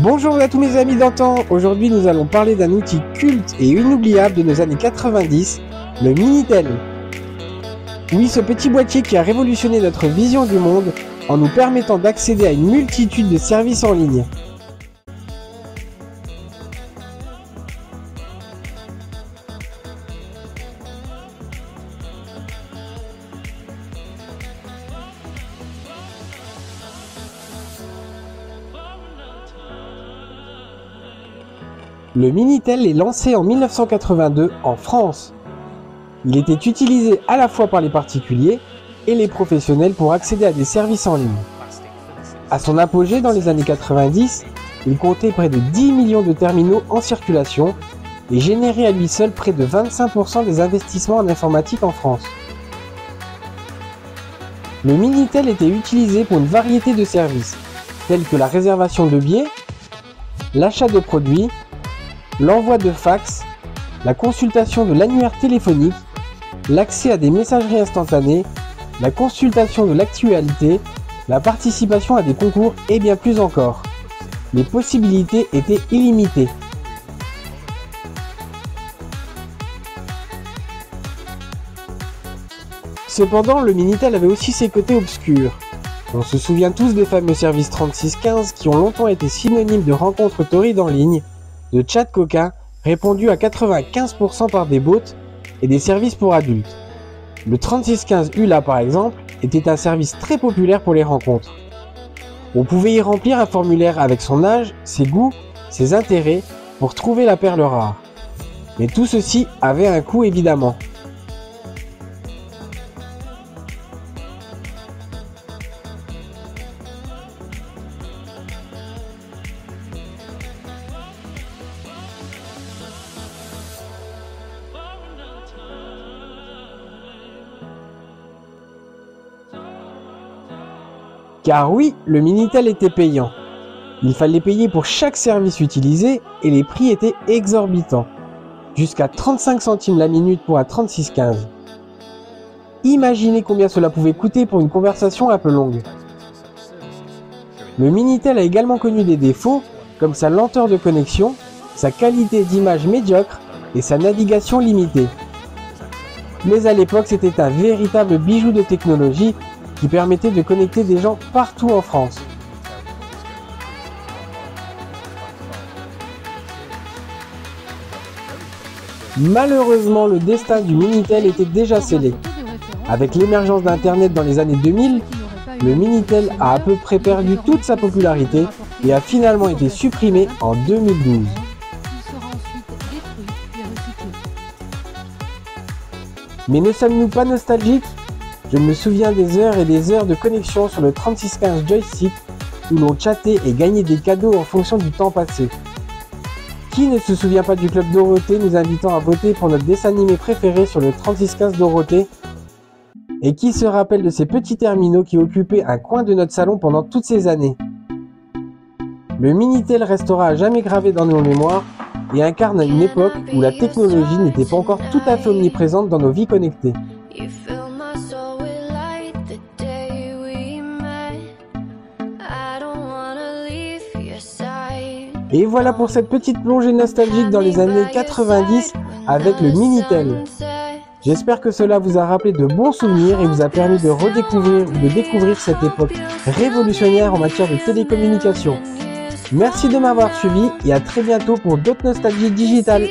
Bonjour à tous mes amis d'antan, aujourd'hui nous allons parler d'un outil culte et inoubliable de nos années 90, le Minitel. Oui, ce petit boîtier qui a révolutionné notre vision du monde en nous permettant d'accéder à une multitude de services en ligne. Le Minitel est lancé en 1982 en France. Il était utilisé à la fois par les particuliers et les professionnels pour accéder à des services en ligne. À son apogée dans les années 90, il comptait près de 10 millions de terminaux en circulation et générait à lui seul près de 25% des investissements en informatique en France. Le Minitel était utilisé pour une variété de services, tels que la réservation de billets, l'achat de produits, l'envoi de fax, la consultation de l'annuaire téléphonique, l'accès à des messageries instantanées, la consultation de l'actualité, la participation à des concours et bien plus encore. Les possibilités étaient illimitées. Cependant, le Minitel avait aussi ses côtés obscurs. On se souvient tous des fameux services 3615 qui ont longtemps été synonymes de rencontres torrides en ligne, de chats coquins répondus à 95% par des bots et des services pour adultes. Le 3615 ULA par exemple était un service très populaire pour les rencontres. On pouvait y remplir un formulaire avec son âge, ses goûts, ses intérêts pour trouver la perle rare. Mais tout ceci avait un coût évidemment. Car oui, le Minitel était payant. Il fallait payer pour chaque service utilisé et les prix étaient exorbitants. Jusqu'à 35 centimes la minute pour un 3615. Imaginez combien cela pouvait coûter pour une conversation un peu longue. Le Minitel a également connu des défauts, comme sa lenteur de connexion, sa qualité d'image médiocre et sa navigation limitée. Mais à l'époque, c'était un véritable bijou de technologie qui permettait de connecter des gens partout en France. Malheureusement, le destin du Minitel était déjà scellé. Avec l'émergence d'Internet dans les années 2000, le Minitel a à peu près perdu toute sa popularité et a finalement été supprimé en 2012. Mais ne sommes-nous pas nostalgiques ? Je me souviens des heures et des heures de connexion sur le 3615 joystick où l'on chattait et gagnait des cadeaux en fonction du temps passé. Qui ne se souvient pas du Club Dorothée nous invitant à voter pour notre dessin animé préféré sur le 3615 Dorothée? Et qui se rappelle de ces petits terminaux qui occupaient un coin de notre salon pendant toutes ces années? Le Minitel restera à jamais gravé dans nos mémoires et incarne une époque où la technologie n'était pas encore tout à fait omniprésente dans nos vies connectées. Et voilà pour cette petite plongée nostalgique dans les années 90 avec le Minitel. J'espère que cela vous a rappelé de bons souvenirs et vous a permis de découvrir cette époque révolutionnaire en matière de télécommunications. Merci de m'avoir suivi et à très bientôt pour d'autres nostalgies digitales.